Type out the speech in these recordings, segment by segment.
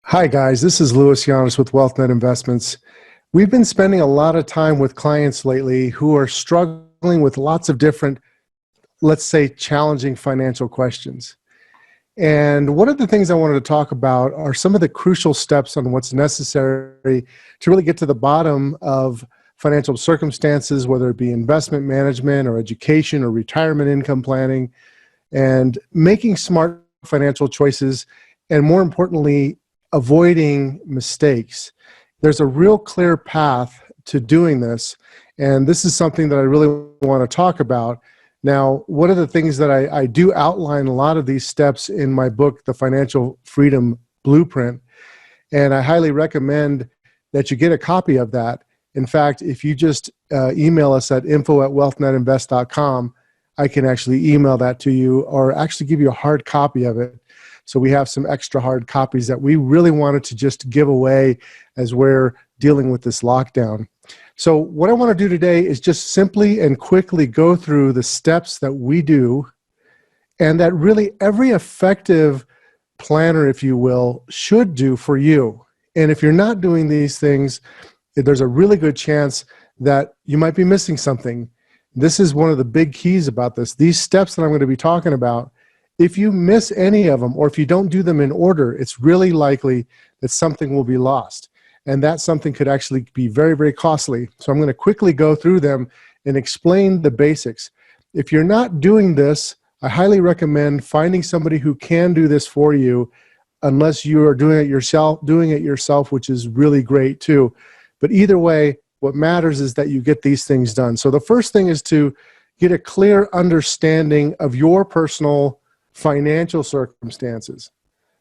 Hi, guys. This is Louis Yanis with WealthNet Investments. We've been spending a lot of time with clients lately who are struggling with lots of different, let's say, challenging financial questions. And one of the things I wanted to talk about are some of the crucial steps on what's necessary to really get to the bottom of financial circumstances, whether it be investment management or education or retirement income planning, and making smart financial choices, and more importantly, avoiding mistakes. There's a real clear path to doing this, and this is something that I really want to talk about. Now, one of the things that I do outline a lot of these steps in my book, The Financial Freedom Blueprint, and I highly recommend that you get a copy of that. In fact, if you just email us at info@wealthnetinvest.com, I can actually email that to you or actually give you a hard copy of it. So we have some extra hard copies that we really wanted to just give away as we're dealing with this lockdown. So what I want to do today is just simply and quickly go through the steps that we do, and that really every effective planner, if you will, should do for you. And if you're not doing these things, there's a really good chance that you might be missing something. This is one of the big keys about this. These steps that I'm going to be talking about, if you miss any of them or if you don't do them in order, it's really likely that something will be lost. And that something could actually be very, very costly. So I'm going to quickly go through them and explain the basics. If you're not doing this, I highly recommend finding somebody who can do this for you, unless you are doing it yourself, which is really great too. But either way, what matters is that you get these things done. So the first thing is to get a clear understanding of your personal financial circumstances.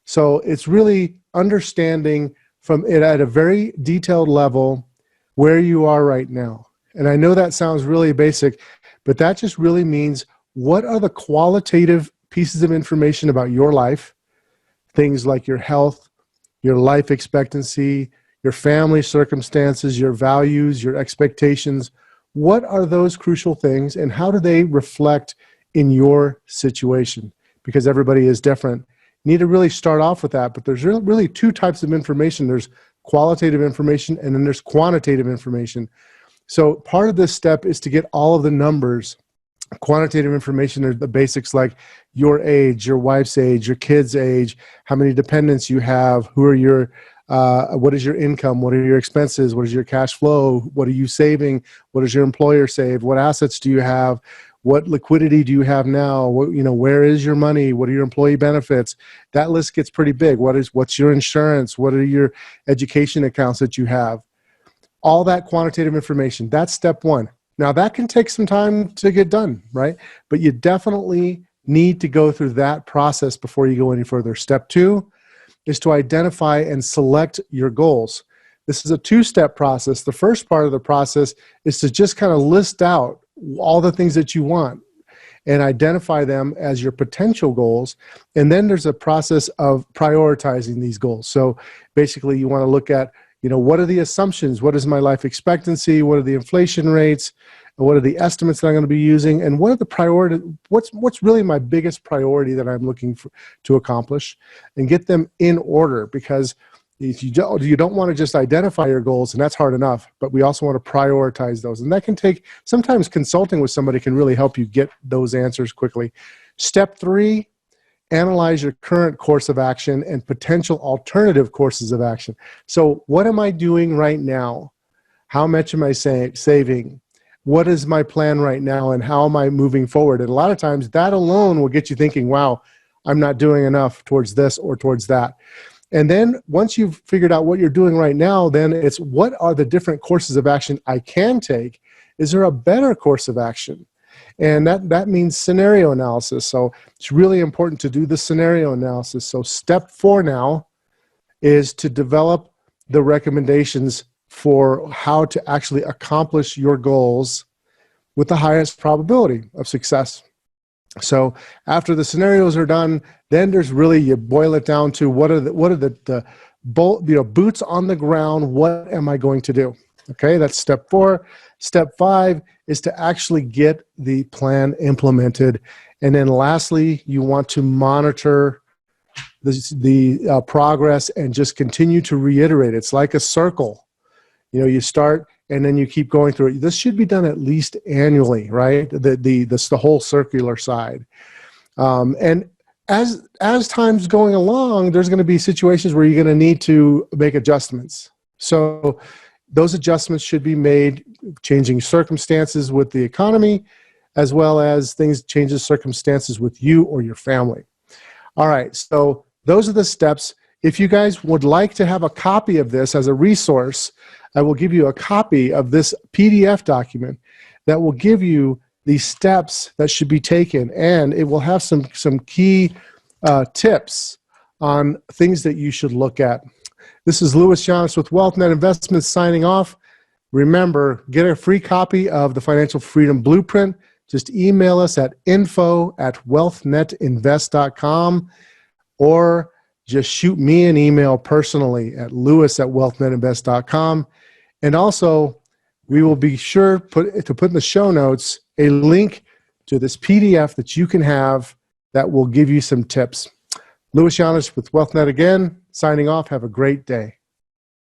So it's really understanding from it at a very detailed level where you are right now. And I know that sounds really basic, but that just really means what are the qualitative pieces of information about your life, things like your health, your life expectancy, your family circumstances, your values, your expectations. What are those crucial things and how do they reflect in your situation? Because everybody is different. You need to really start off with that, but there's really two types of information. There's qualitative information and then there's quantitative information. So part of this step is to get all of the numbers. Quantitative information are the basics like your age, your wife's age, your kid's age, how many dependents you have, who are your what is your income? What are your expenses? What is your cash flow? What are you saving? What does your employer save? What assets do you have? What liquidity do you have now? Where is your money? What are your employee benefits? That list gets pretty big. What's your insurance? What are your education accounts that you have? All that quantitative information. That's step one. Now that can take some time to get done, right? But you definitely need to go through that process before you go any further. Step two is to identify and select your goals. This is a two-step process. The first part of the process is to just kind of list out all the things that you want and identify them as your potential goals. And then there's a process of prioritizing these goals. So basically you want to look at, what are the assumptions? What is my life expectancy? What are the inflation rates? What are the estimates that I'm going to be using? And what are the priority? What's really my biggest priority that I'm looking to accomplish, and get them in order. Because if you don't want to just identify your goals, and that's hard enough, but we also want to prioritize those. And that can take, sometimes consulting with somebody can really help you get those answers quickly. Step three, analyze your current course of action and potential alternative courses of action. So what am I doing right now? How much am I saving? What is my plan right now and how am I moving forward? And a lot of times that alone will get you thinking, wow, I'm not doing enough towards this or towards that. And then once you've figured out what you're doing right now, then it's what are the different courses of action I can take? Is there a better course of action? And that means scenario analysis. So it's really important to do the scenario analysis. So step four now is to develop the recommendations for how to actually accomplish your goals with the highest probability of success. So after the scenarios are done, then there's really, you boil it down to what are the boots on the ground. What am I going to do? Okay, that's step four. Step five is to actually get the plan implemented. And then lastly, you want to monitor the progress and just continue to reiterate. It's like a circle. You know, you start and then you keep going through it. This should be done at least annually, right? The whole circular side. And as time's going along, there's going to be situations where you're going to need to make adjustments. So those adjustments should be made, changing circumstances with the economy, as well as changes circumstances with you or your family. All right, so those are the steps. If you guys would like to have a copy of this as a resource, I will give you a copy of this PDF document that will give you the steps that should be taken, and it will have some key tips on things that you should look at. This is Louis Giannis with WealthNet Investments signing off. Remember, get a free copy of the Financial Freedom Blueprint. Just email us at info@wealthnetinvest.com, or just shoot me an email personally at lewis@wealthnetinvest.com. And also, we will be sure to put in the show notes a link to this PDF that you can have that will give you some tips. Louis Giannis with WealthNet again, signing off. Have a great day.